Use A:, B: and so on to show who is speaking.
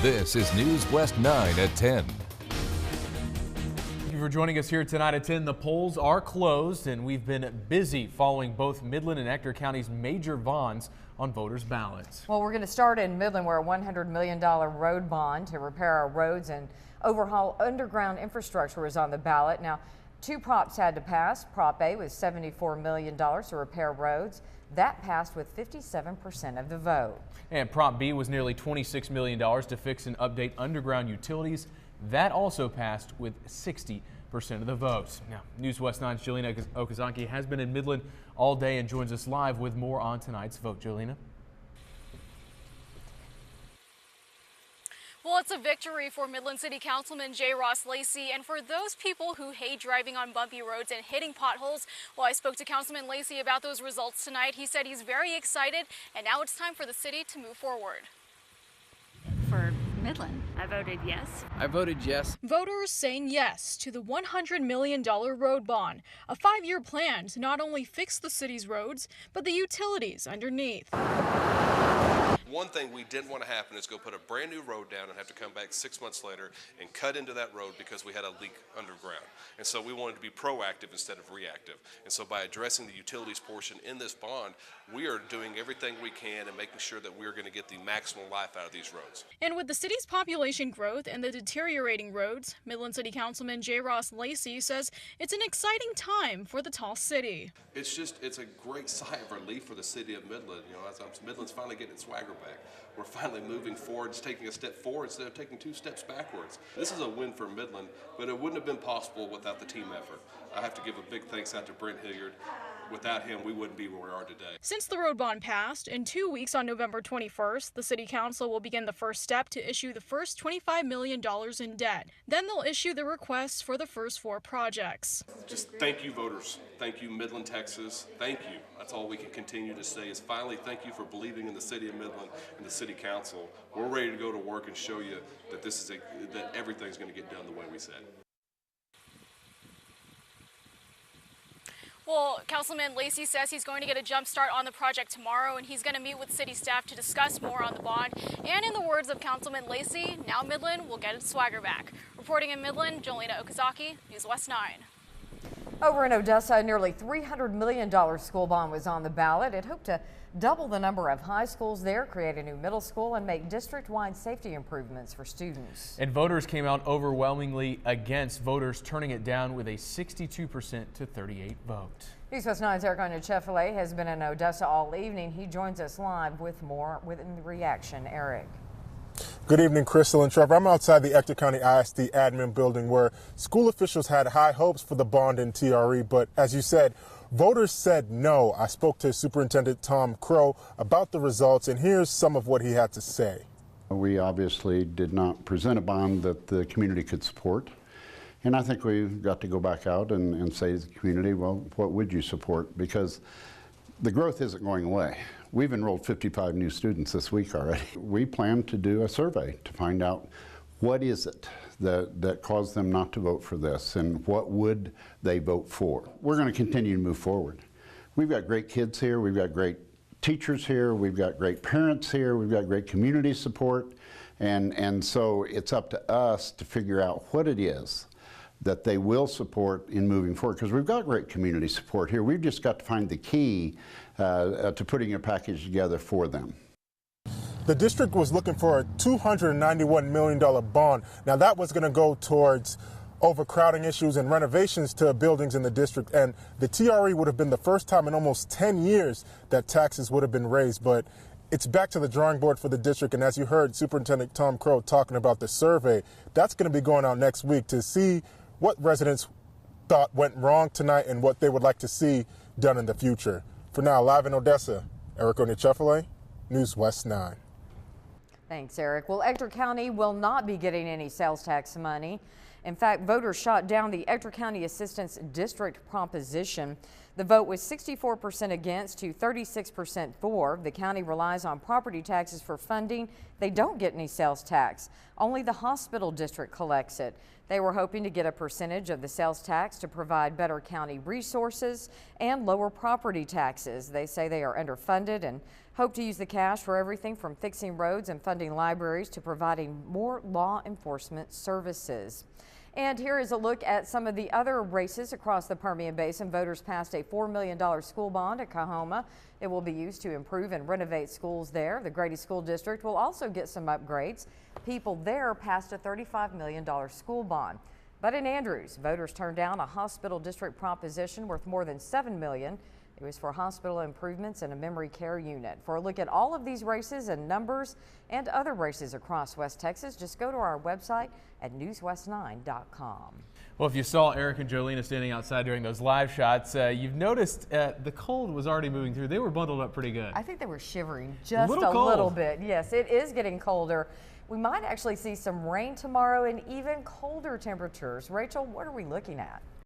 A: This is News West 9 at 10.
B: Thank you for joining us here tonight at 10. The polls are closed, and we've been busy following both Midland and Ector County's major bonds on voters' ballots.
C: Well, we're going to start in Midland, where a $100 million road bond to repair our roads and overhaul underground infrastructure is on the ballot. Now, two props had to pass. Prop A was $74 million to repair roads. That passed with 57% of the vote.
B: And Prop B was nearly $26 million to fix and update underground utilities. That also passed with 60% of the votes. Now, News West 9's Jelena Okazaki has been in Midland all day and joins us live with more on tonight's vote. Jelena?
D: Well, it's a victory for Midland City Councilman J. Ross Lacey, and for those people who hate driving on bumpy roads and hitting potholes. Well, I spoke to Councilman Lacey about those results tonight. He said he's very excited, and now it's time for the city to move forward.
E: For Midland, I voted yes.
F: I voted yes.
D: Voters saying yes to the $100 million road bond, a 5-year plan to not only fix the city's roads, but the utilities underneath.
G: One thing we didn't want to happen is go put a brand new road down and have to come back 6 months later and cut into that road because we had a leak underground. And so we wanted to be proactive instead of reactive. And so by addressing the utilities portion in this bond, we are doing everything we can and making sure that we're going to get the maximum life out of these roads.
D: And with the city's population growth and the deteriorating roads, Midland City Councilman J. Ross Lacey says it's an exciting time for the tall city.
G: It's a great sigh of relief for the city of Midland. You know, as Midland's finally getting its swagger back. We're finally moving forward, it's taking a step forward instead of taking 2 steps backwards. This is a win for Midland, but it wouldn't have been possible without the team effort. I have to give a big thanks out to Brent Hilliard. Without him, we wouldn't be where we are today.
D: Since the road bond passed, in 2 weeks on November 21st, the City Council will begin the first step to issue the first $25 million in debt. Then they'll issue the requests for the first 4 projects.
G: Just thank you, voters. Thank you, Midland, Texas. Thank you. That's all we can continue to say is finally thank you for believing in the City of Midland and the City Council. We're ready to go to work and show you that that everything's going to get done the way we said.
D: Well, Councilman Lacey says he's going to get a jump start on the project tomorrow, and he's going to meet with city staff to discuss more on the bond. And in the words of Councilman Lacey, now Midland will get its swagger back. Reporting in Midland, Jelena Okazaki, News West 9.
C: Over in Odessa, a nearly $300 million school bond was on the ballot. It hoped to double the number of high schools there, create a new middle school, and make district-wide safety improvements for students.
B: And voters came out overwhelmingly against, voters turning it down with a 62% to 38 vote.
C: News West 9's Eric Chefele has been in Odessa all evening. He joins us live with more within the reaction. Eric.
H: Good evening, Crystal and Trevor. I'm outside the Ector County ISD admin building where school officials had high hopes for the bond in TRE, but as you said, voters said no. I spoke to Superintendent Tom Crow about the results, and here's some of what he had to say.
I: We obviously did not present a bond that the community could support, and I think we've got to go back out and say to the community, well, what would you support? Because the growth isn't going away. We've enrolled 55 new students this week already. We plan to do a survey to find out what is it that caused them not to vote for this and what would they vote for. We're going to continue to move forward. We've got great kids here, we've got great teachers here, we've got great parents here, we've got great community support, and so it's up to us to figure out what it is that they will support in moving forward, because we've got great community support here. We've just got to find the key to putting a package together for them.
H: The district was looking for a $291 million bond. Now that was going to go towards overcrowding issues and renovations to buildings in the district, and the TRE would have been the first time in almost 10 years that taxes would have been raised, but it's back to the drawing board for the district. And as you heard Superintendent Tom Crow talking about the survey, that's going to be going out next week to see what residents thought went wrong tonight and what they would like to see done in the future. For now, live in Odessa, Eric Chefele, News West 9.
C: Thanks, Eric. Well, Ector County will not be getting any sales tax money. In fact, voters shot down the Ector County Assistance District proposition. The vote was 64% against to 36% for. The county relies on property taxes for funding. They don't get any sales tax. Only the hospital district collects it. They were hoping to get a percentage of the sales tax to provide better county resources and lower property taxes. They say they are underfunded and hope to use the cash for everything from fixing roads and funding libraries to providing more law enforcement services. And here is a look at some of the other races across the Permian Basin. Voters passed a $4 million school bond at Coahoma. It will be used to improve and renovate schools there. The Grady School District will also get some upgrades. People there passed a $35 million school bond. But in Andrews, voters turned down a hospital district proposition worth more than $7 million. It was for hospital improvements and a memory care unit. For a look at all of these races and numbers and other races across West Texas, just go to our website at newswest9.com.
B: Well, if you saw Eric and Jolena standing outside during those live shots, you've noticed the cold was already moving through. They were bundled up pretty good.
C: I think they were shivering just a
B: little
C: little bit. Yes, it is getting colder. We might actually see some rain tomorrow and even colder temperatures. Rachel, what are we looking at?